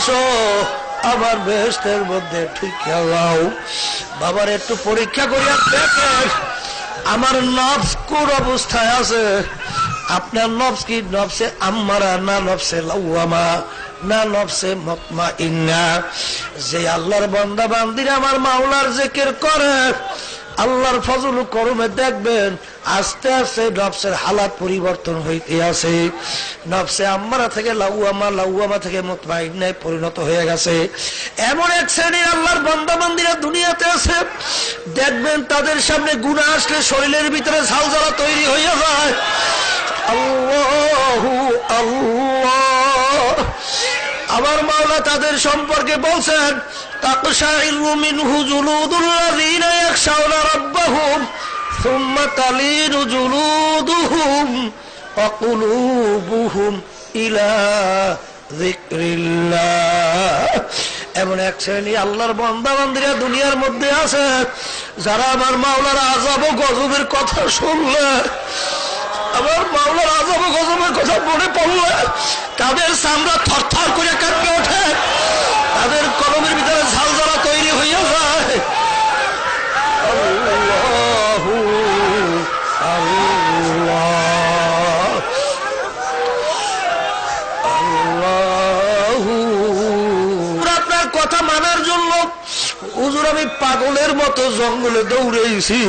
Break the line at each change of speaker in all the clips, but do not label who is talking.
আসো আমার বেহেশতের মধ্যে ঠুইকা যাও। বাবার একটু পরীক্ষা করিয়া দেখেন আমার নফস কোন অবস্থায় আছে। আপনার নফস কি নফসে আম্মারা না নফসে লাওয়ামা না নফসে মুতমাইন্না? যে আল্লাহর বান্দা বান্দিরা আমার মাওলার জিকির করে আল্লাহর ফজল করমে দেখবেন আস্তে আস্তে নফসের হালাত পরিবর্তন হইতে আছে। নফসে আম্মারা থেকে লাওয়ামা, লাওয়ামা থেকে মুতমাইন্নায় পরিণত হয়ে গেছে। এমন এক শ্রেণীর আল্লাহর বান্দা বান্দিরা দুনিয়াতে আছে, দেখবেন তাদের সামনে গুনাহ আসলে শরীরের ভিতরে ঝালঝালা তৈরি হয়ে যায়। আল্লাহু আল্লাহ। আমার মাওলা তাদের সম্পর্কে বলছেন তাকশাইরু মিনহু জুলুদুল্লাযীনা ইয়াখশাউনা রাব্বাহুম সুম্মা তালিনু জুলুদুহুম ওয়া কুলুবুহুম ইলা যিকরিল্লাহ। এমন এক শ্রেণী আল্লাহর বান্দা বান্দিরা দুনিয়ার মধ্যে আছে যারা আমার মাওলার আযাব ও গজবের কথা শুনলে, আমার মাওলার আযাব ও গজবের কথা মনে পড়লে তাদের চামড়া থরথর করে কাঁপতে ওঠে, তাদের কলমের ভিতরে ঝালঝালা তৈরি হইয়া যায়। আল্লাহু আল্লাহ আল্লাহু। আপনার কথা মানার জন্য হুজুর আমি পাগলের মতো জঙ্গলে দৌড়েছি।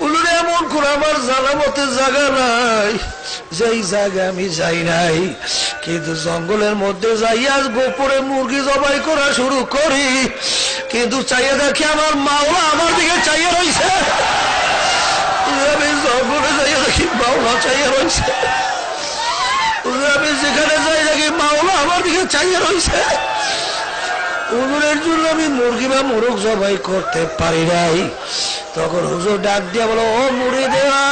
হুজুর এমন কোন আমার জানা মতে জায়গা নাই যেই জায়গা আমি যাই নাই, কিন্তু জঙ্গলের মধ্যে যাইয়া গোপরে মুরগি জবাই করা শুরু করি, কিন্তু চাইয়া দেখি আমার মাওলা আমার দিকে চাইয়া রয়েছে। আমি জঙ্গলে যাইয়া দেখি মাওলা চাইয়া রয়েছে। আমি যেখানে যাই দেখি মাওলা আমার দিকে চাইয়া রয়েছে। হুজুরের জন্য আমি মুরগি বা মোরগ জবাই করতে পারি নাই। তখন হুজুর ডাক দিয়া বলো, ও মুরিদেরা,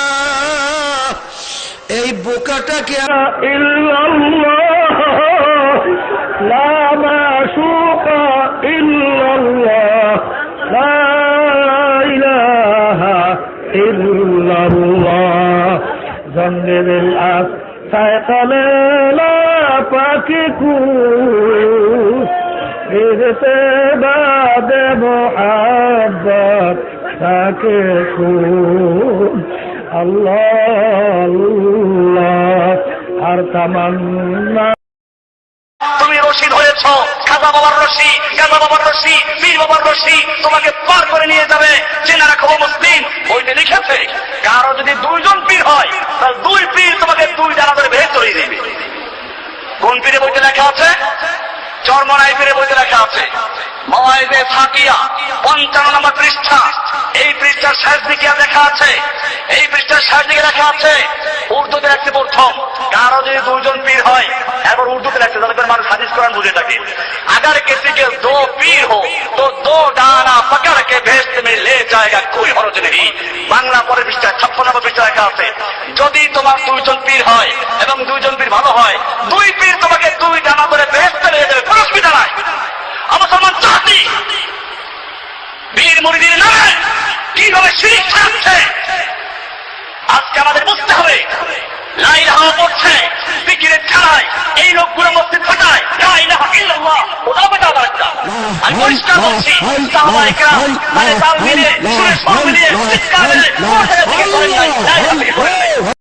এই বোকাটাকে
পাখি কুরতে বাদে মোহাব্বত তাকে খুব আল্লাহ আল্লাহ আর তামান্না।
তুমি রশি ধরেছ, খাজা বাবার রশি, গাজা বাবার রশি, পীর বাবার রশি তোমাকে পার করে নিয়ে যাবে। জেনে রাখো মুসলিম, বইতে লিখেছে কারো যদি দুইজন পীর হয় তাহলে দুই পীর তোমাকে দুই জানা ধরে বের করে দিবে। কোন পীরে বইতে লেখা আছে? চরমনাই পীরে বইতে লেখা আছে মাওয়াইজে সাকিয়া ৫৫ নম্বর পৃষ্ঠা। এই পৃষ্ঠার শেষ দিকে লেখা আছে, এই পৃষ্ঠার শেষ দিকে লেখা আছে উর্দুতে লেখছে প্রথম, কারো যদি দুইজন পীর হয়, এবার উর্দুতে লেখছে যাতে করে মানুষ হাদিস কোরআন বুঝে থাকে। अगर किसी के दो पीर हो तो दो डाना पकड़ के भेजते में ले जाएगा कोई हरज नहीं। বাংলা পরের পৃষ্ঠায় ৫৬ নম্বর পৃষ্ঠা লেখা আছে যদি তোমার দুইজন পীর হয় এবং দুইজন পীর ভালো হয়, দুই পীর তোমাকে দুই ডানা করে বেহেশতে নিয়ে যাবে, কোনো অসুবিধা নাই। মুসলমান জাতি পীর মুরিদের নামে কিভাবে শিরক ছাড়ছে আজকে আমাদের বুঝতে হবে। লা ইলাহা পড়ছে জিকিরের ছাড়াই এই লোকগুলো মসজিদ ফাটায় লা ইলাহা ইল্লাল্লাহ, ওটা বেটা বাচ্চা। আমি পরিষ্কার বলছি সাহাবায়ে কেরাম মানে তাল মিলিয়ে সুরে সব মিলিয়ে চিৎকার করে কোথা থেকে বলেন নাই লা ইলাহা ইল্লাল্লাহ।